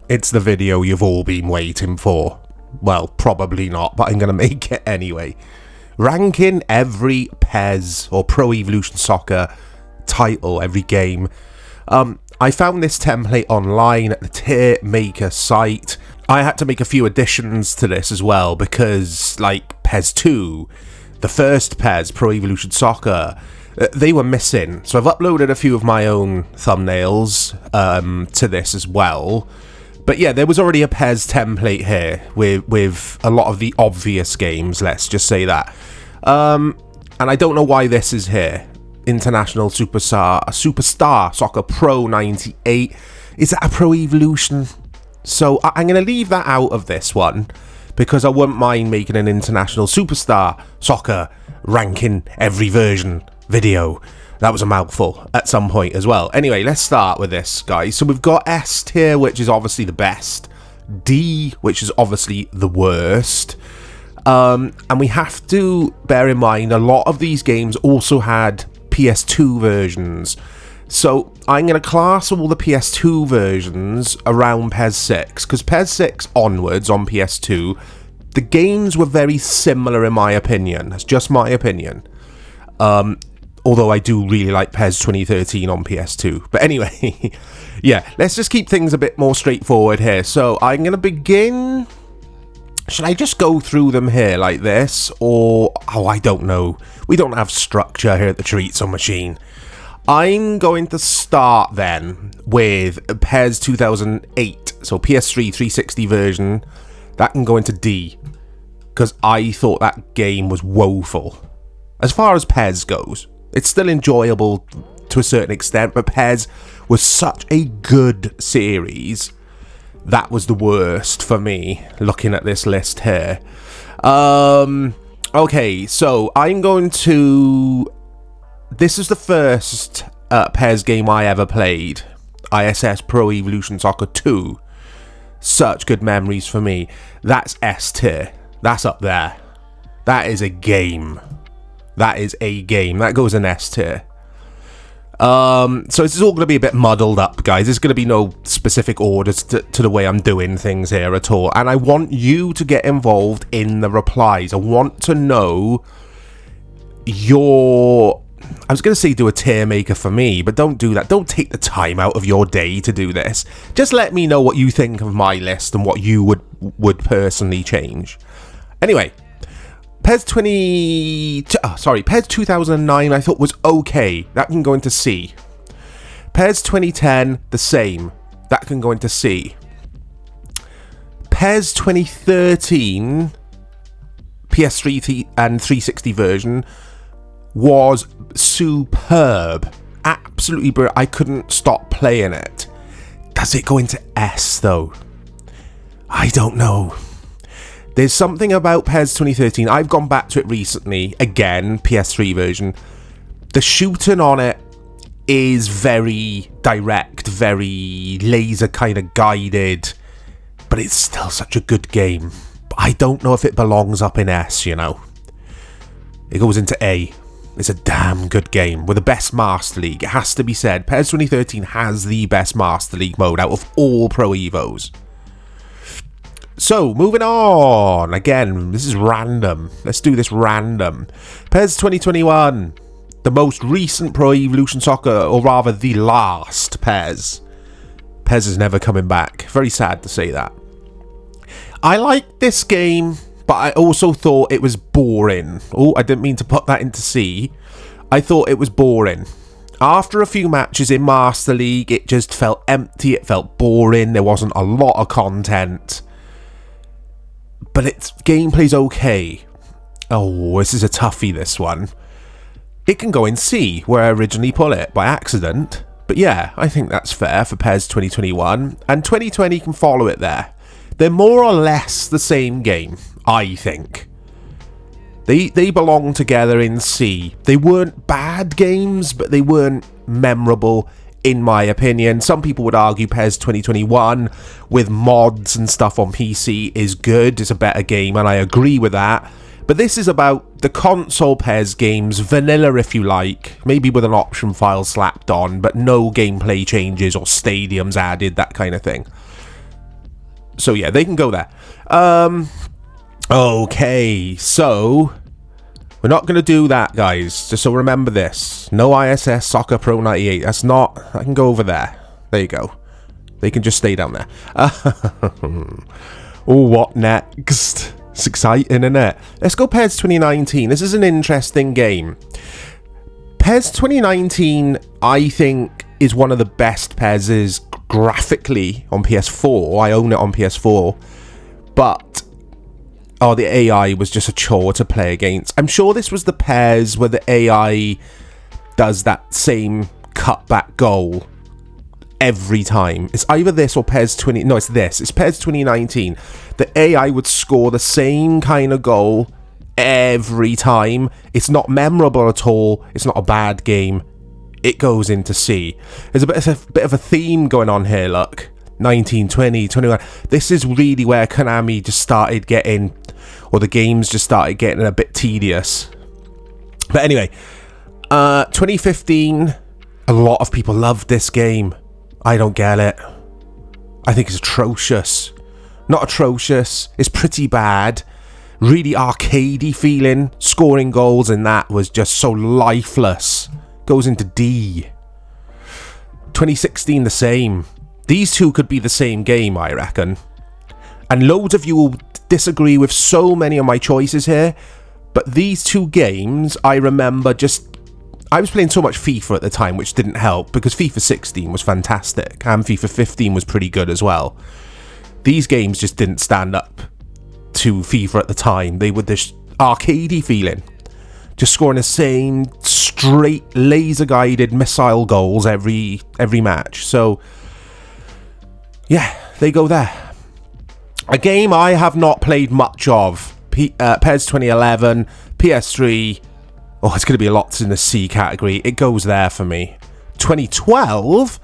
It's the video you've all been waiting for. Well, probably not, but I'm going to make it anyway. Ranking every PES or Pro Evolution Soccer title, every game. I found this template online at the Tier Maker site. I had to make a few additions to this as well because, like, PES 2, the first PES, Pro Evolution Soccer, they were missing. So I've uploaded a few of my own thumbnails to this as well. But yeah, there was already a PES template here with a lot of the obvious games, let's just say that. And I don't know why this is here. International Superstar Soccer Pro 98. Is that a Pro Evolution? So I'm going to leave that out of this one because I wouldn't mind making an International Superstar Soccer ranking every version video. That was a mouthful at some point as well. Anyway, let's start with this, guys. So we've got S tier, which is obviously the best. D, which is obviously the worst. And we have to bear in mind a lot of these games also had PS2 versions. So I'm going to class all the PS2 versions around PES 6, because PES 6 onwards on PS2, the games were very similar in my opinion. That's just my opinion. Although I do really like PES 2013 on PS2. But anyway, yeah, let's just keep things a bit more straightforward here. So I'm going to begin... Should I just go through them here like this? Or... Oh, I don't know. We don't have structure here at the Chorizo Machine. I'm going to start then with PES 2008. So PS3 360 version. That can go into D. Because I thought that game was woeful. As far as PES goes. It's still enjoyable to a certain extent, but PES was such a good series. That was the worst for me, looking at this list here. Okay, so I'm going to... This is the first PES game I ever played. ISS Pro Evolution Soccer 2. Such good memories for me. That's S tier. That's up there. That is a game. That is a game. That goes in S tier. So this is all going to be a bit muddled up, guys. There's going to be no specific orders to the way I'm doing things here at all. And I want you to get involved in the replies. I want to know your... I was going to say do a tier maker for me, but don't do that. Don't take the time out of your day to do this. Just let me know what you think of my list and what you would personally change. Anyway... PES 2009 I thought was okay. That can go into C. PES 2010, the same. That can go into C. PES 2013, PS3 and 360 version, was superb. Absolutely brilliant. I couldn't stop playing it. Does it go into S, though? I don't know. There's something about PES 2013. I've gone back to it recently. Again, PS3 version. The shooting on it is very direct, very laser kind of guided. But it's still such a good game. But I don't know if it belongs up in S, you know. It goes into A. It's a damn good game. With the best Master League. It has to be said. PES 2013 has the best Master League mode out of all Pro Evos. So, moving on. Again, this is random. Let's do this random. PES 2021. The most recent Pro Evolution Soccer, or rather the last PES. PES is never coming back. Very sad to say that. I liked this game, but I also thought it was boring. Oh, I didn't mean to put that into C. I thought it was boring. After a few matches in Master League, it just felt empty. It felt boring. There wasn't a lot of content. But its gameplay's okay. Oh, this is a toughie, this one. It can go in C, where I originally put it, by accident. But yeah, I think that's fair for PES 2021. And 2020 can follow it there. They're more or less the same game, I think. They belong together in C. They weren't bad games, but they weren't memorable, in my opinion. Some people would argue PES 2021 with mods and stuff on PC is good, it's a better game, and I agree with that. But this is about the console PES games, vanilla if you like, maybe with an option file slapped on, but no gameplay changes or stadiums added, that kind of thing. So yeah, they can go there. Okay, so we're not going to do that, guys. Just so remember this. No ISS Soccer Pro 98. That's not... I can go over there. There you go. They can just stay down there. Oh, what next? It's exciting, isn't it? Let's go PES 2019. This is an interesting game. PES 2019, I think, is one of the best PESs graphically on PS4. I own it on PS4. But... oh, the AI was just a chore to play against. I'm sure this was the PES where the AI does that same cutback goal every time. It's either this or PES 20... no, it's this. It's PES 2019. The AI would score the same kind of goal every time. It's not memorable at all. It's not a bad game. It goes into C. There's a bit of a theme going on here, look. 19, 20, 21. This is really where Konami just started getting... or the games just started getting a bit tedious. But anyway, 2015, a lot of people loved this game. I don't get it. I think it's atrocious. Not atrocious, it's pretty bad. Really arcadey feeling. Scoring goals in that was just so lifeless. Goes into D. 2016, the same. These two could be the same game, I reckon. And loads of you will disagree with so many of my choices here, but these two games, I remember just... I was playing so much FIFA at the time, which didn't help, because FIFA 16 was fantastic, and FIFA 15 was pretty good as well. These games just didn't stand up to FIFA at the time. They were this arcadey feeling. Just scoring the same straight, laser-guided missile goals every match. So, yeah, they go there. A game I have not played much of. PES 2011, PS3. Oh, it's going to be lots in the C category. It goes there for me. 2012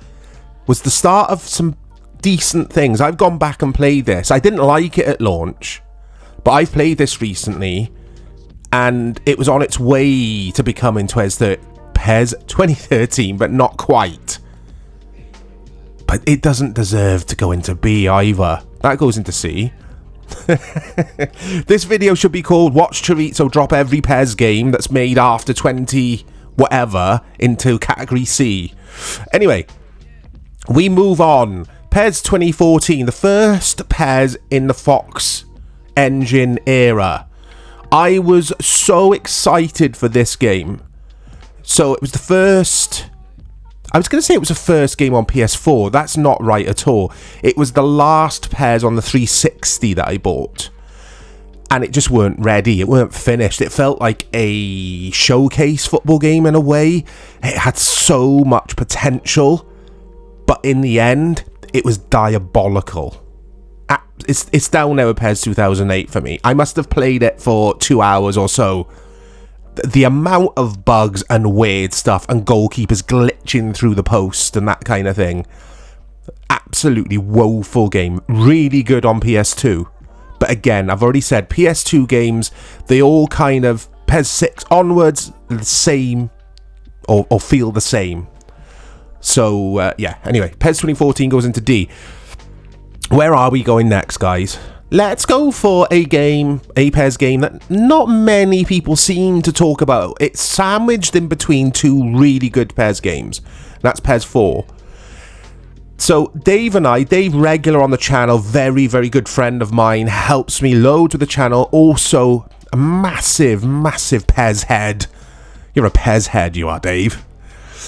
was the start of some decent things. I've gone back and played this. I didn't like it at launch, but I've played this recently, and it was on its way to becoming PES 2013, but not quite. But it doesn't deserve to go into B either. That goes into C. This video should be called Watch Chorizo drop every PES game that's made after 20 whatever into category C. Anyway, we move on. PES 2014, the first PES in the Fox Engine era. I was so excited for this game. So it was the first... I was going to say it was the first game on PS4. That's not right at all. It was the last PES on the 360 that I bought. And it just weren't ready. It weren't finished. It felt like a showcase football game in a way. It had so much potential. But in the end, it was diabolical. It's down there with PES 2008 for me. I must have played it for 2 hours or so. The amount of bugs and weird stuff and goalkeepers glitching through the post and that kind of thing. Absolutely woeful game. Really good on PS2. But again, I've already said PS2 games, they all kind of, PES 6 onwards, the same, or feel the same. So, yeah, anyway, PES 2014 goes into D. Where are we going next, guys? Let's go for a PES game that not many people seem to talk about. It's sandwiched in between two really good PES games. That's PES 4. So Dave regular on the channel, very, very good friend of mine, helps me loads with the channel. Also, a massive, massive PES head. You're a PES head, you are, Dave.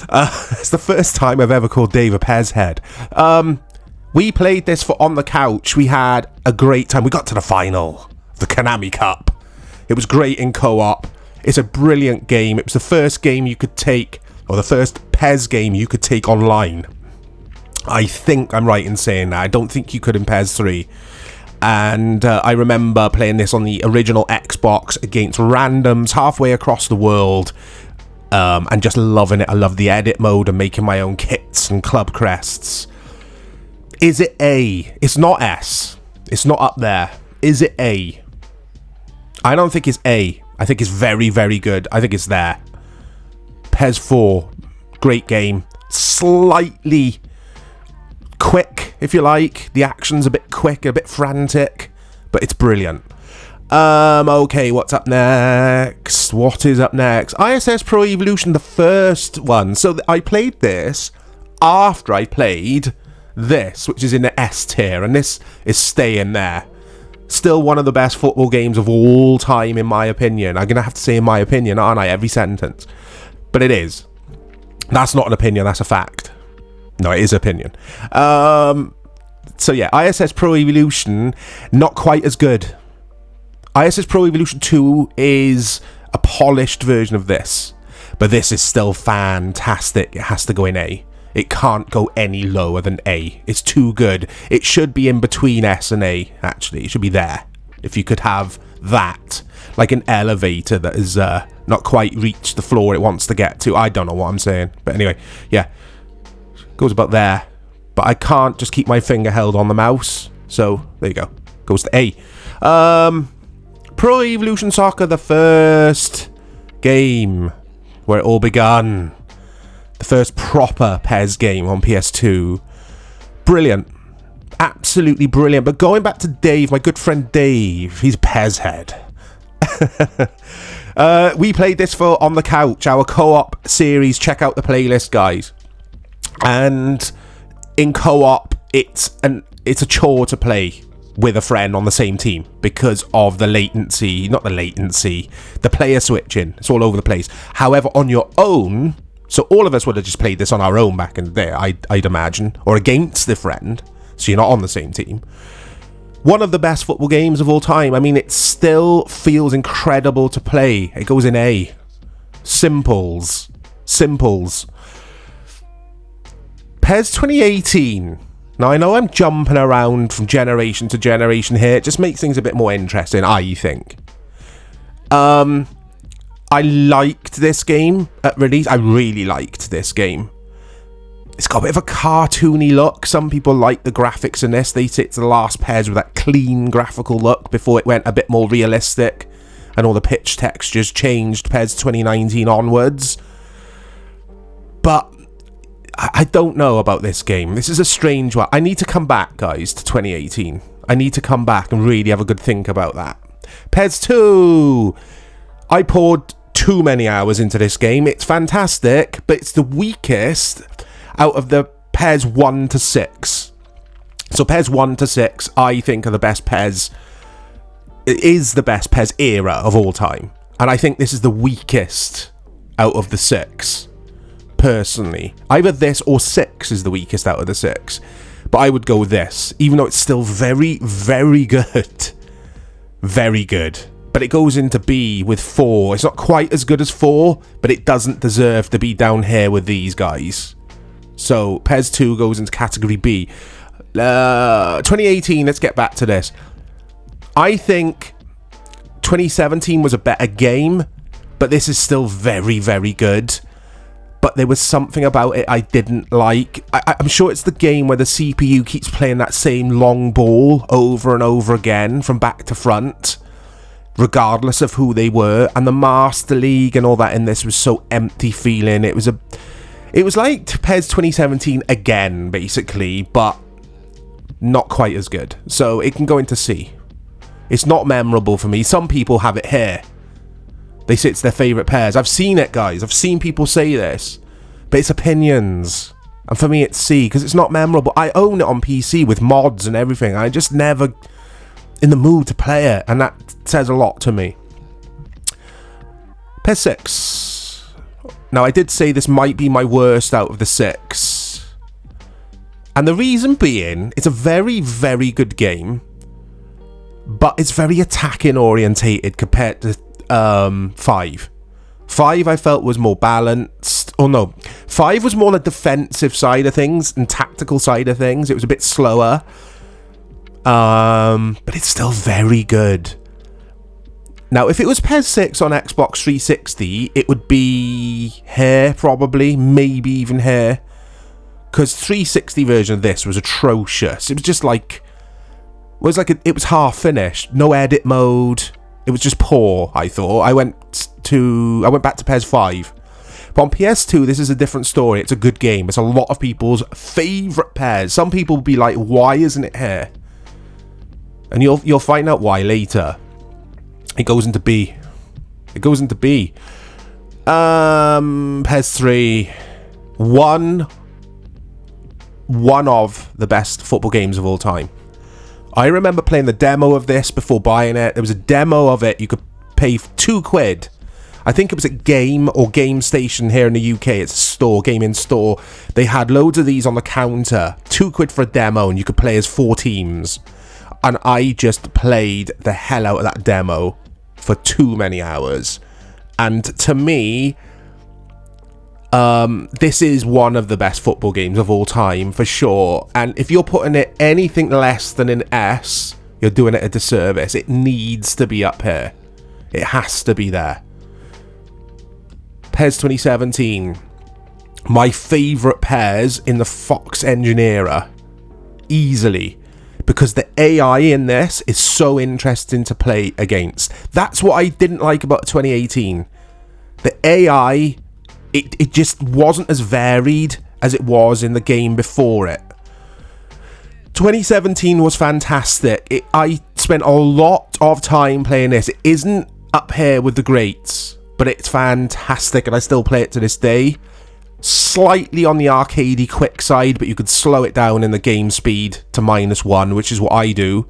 It's the first time I've ever called Dave a PES head. We played this for On the Couch. We had a great time. We got to the final, the Konami Cup. It was great in co-op. It's a brilliant game. It was the first game you could take, or the first PES game you could take online. I think I'm right in saying that. I don't think you could in PES 3. And I remember playing this on the original Xbox against randoms halfway across the world. And just loving it. I love the edit mode and making my own kits and club crests. Is it A? It's not S. It's not up there. Is it A? I don't think it's A. I think it's very, very good. I think it's there. PES 4. Great game. Slightly quick if you like. The action's a bit quick, a bit frantic, but it's brilliant. Okay, what's up next? What is up next? ISS Pro Evolution, the first one. So I played this after I played this, which is in the S tier, and this is staying there. Still one of the best football games of all time, in my opinion. I'm going to have to say in my opinion, aren't I, every sentence? But it is. That's not an opinion, that's a fact. No, it is opinion. So yeah, ISS Pro Evolution, not quite as good. ISS Pro Evolution 2 is a polished version of this. But this is still fantastic. It has to go in A. It can't go any lower than A. It's too good. It should be in between S and A, actually. It should be there. If you could have that. Like an elevator that has not quite reached the floor it wants to get to. I don't know what I'm saying. But anyway, yeah. Goes about there. But I can't just keep my finger held on the mouse. So, there you go. Goes to A. Pro Evolution Soccer, the first game where it all began. The first proper PES game on PS2. Brilliant. Absolutely brilliant. But going back to Dave, my good friend Dave, he's a PES head. We played this for On the Couch, our co-op series. Check out the playlist, guys. And in co-op, it's a chore to play with a friend on the same team because of the latency. Not the latency, the player switching. It's all over the place. However, on your own... So all of us would have just played this on our own back in the day, I'd imagine, or against the friend, so you're not on the same team. One of the best football games of all time. I mean, it still feels incredible to play. It goes in A. Simples. PES 2018. Now, I know I'm jumping around from generation to generation here. It just makes things a bit more interesting, I think. I liked this game at release. I really liked this game. It's got a bit of a cartoony look. Some people like the graphics in this. They say it's the last PES with that clean graphical look before it went a bit more realistic and all the pitch textures changed PES 2019 onwards. But I don't know about this game. This is a strange one. I need to come back, guys, to 2018. I need to come back and really have a good think about that. PES 2. I poured too many hours into this game. It's fantastic, but it's the weakest out of the PES 1 to 6. So PES 1 to 6, I think, are the best PES. It is the best PES era of all time. And I think this is the weakest out of the 6, personally. Either this or 6 is the weakest out of the 6. But I would go with this, even though it's still very, very good. Very good. But it goes into B with 4. It's not quite as good as 4, but it doesn't deserve to be down here with these guys. So, PES 2 goes into category B. 2018, let's get back to this. I think 2017 was a better game, but this is still very, very good. But there was something about it I didn't like. I'm sure it's the game where the CPU keeps playing that same long ball over and over again from back to front, regardless of who they were. And the Master League and all that in this was so empty feeling. It was like PES 2017 again, basically, but not quite as good. So it can go into C. It's not memorable for me. Some people have it here. They say it's their favourite PES. I've seen it, guys. I've seen people say this. But it's opinions. And for me, it's C, because it's not memorable. I own it on PC with mods and everything. I just never in the mood to play it. And that says a lot to me. PES 6. Now, I did say this might be my worst out of the 6. And the reason being, it's a very, very good game. But it's very attacking orientated compared to 5. 5 I felt was more balanced. Oh no, 5 was more on the defensive side of things and tactical side of things. It was a bit slower. But it's still very good. Now, if it was PES 6 on Xbox 360, it would be here probably, maybe even here. Because 360 version of this was atrocious. It was just like, it was half finished, no edit mode. It was just poor, I thought. I went back to PES 5. But on PS2, this is a different story. It's a good game. It's a lot of people's favourite PES. Some people will be like, why isn't it here? And you'll find out why later. It goes into B. It goes into B. PES 3. One of the best football games of all time. I remember playing the demo of this before buying it. There was a demo of it. You could pay £2. I think it was at Game or Game Station here in the UK. It's a store, gaming store. They had loads of these on the counter. £2 for a demo, and you could play as 4 teams. And I just played the hell out of that demo for too many hours. And to me, this is one of the best football games of all time, for sure. And if you're putting it anything less than an S, you're doing it a disservice. It needs to be up here. It has to be there. PES 2017. My favourite PES in the Fox Engine era. Easily. Because the AI in this is so interesting to play against. That's what I didn't like about 2018. The AI... It just wasn't as varied as it was in the game before it. 2017 was fantastic. I spent a lot of time playing this. It isn't up here with the greats, but it's fantastic, and I still play it to this day. Slightly on the arcadey quick side, but you could slow it down in the game speed to -1, which is what I do.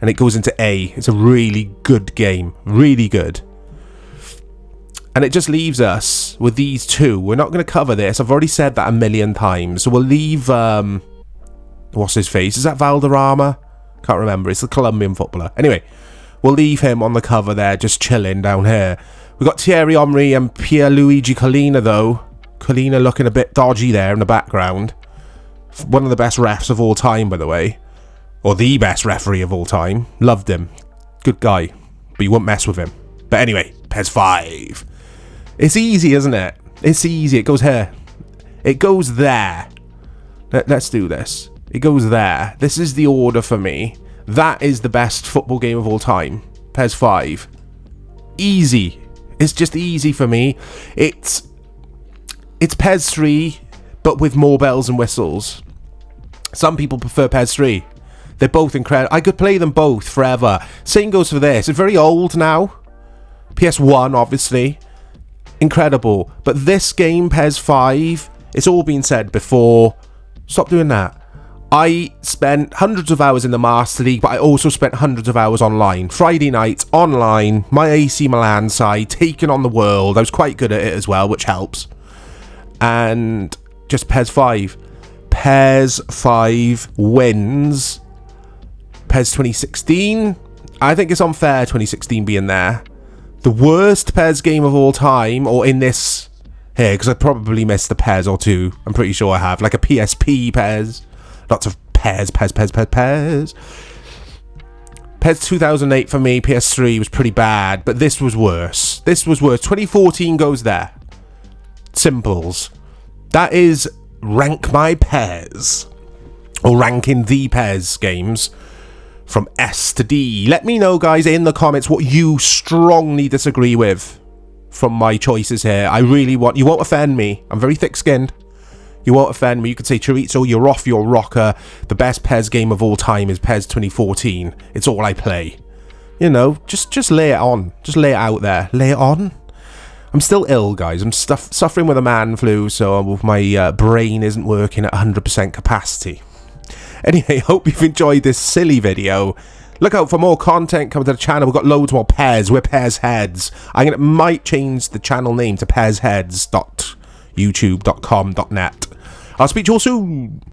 And it goes into A. It's a really good game. Really good. And it just leaves us with these two. We're not going to cover this. I've already said that a million times. So we'll leave... what's his face? Is that Valderrama? Can't remember. It's the Colombian footballer. Anyway, we'll leave him on the cover there, just chilling down here. We've got Thierry Henry and Pierluigi Collina, though. Collina looking a bit dodgy there in the background. One of the best refs of all time, by the way. Or the best referee of all time. Loved him. Good guy. But you wouldn't mess with him. But anyway, PES 5. It's easy, isn't it? It's easy. It goes here. It goes there. Let's do this. It goes there. This is the order for me. That is the best football game of all time. PES 5. Easy. It's just easy for me. It's PES 3, but with more bells and whistles. Some people prefer PES 3. They're both incredible. I could play them both forever. Same goes for this. It's very old now. PS1, obviously. Incredible. But this game, PES 5, it's all been said before. Stop doing that. I spent hundreds of hours in the Master League, but I also spent hundreds of hours online. Friday nights, online, my AC Milan side, taking on the world. I was quite good at it as well, which helps. And just PES 5. PES 5 wins. PES 2016. I think it's unfair 2016 being there. The worst PES game of all time, or in this here, because I probably missed a PES or two. I'm pretty sure I have. Like a PSP PES. Lots of PES. PES 2008 for me, PS3 was pretty bad, but this was worse. This was worse. 2014 goes there. Simples. That is Rank My PES. Or ranking the PES games. From S to D. Let me know, guys, in the comments what you strongly disagree with from my choices here. I really want... You won't offend me. I'm very thick-skinned. You won't offend me. You could say, Chorizo, you're off your rocker. The best PES game of all time is PES 2014. It's all I play. You know, just lay it on. Just lay it out there. Lay it on. I'm still ill, guys. I'm suffering with a man flu, so my brain isn't working at 100% capacity. Anyway, hope you've enjoyed this silly video. Look out for more content coming to the channel. We've got loads more PES. We're PES Heads. I might change the channel name to PESheads.youtube.com.net. I'll speak to you all soon.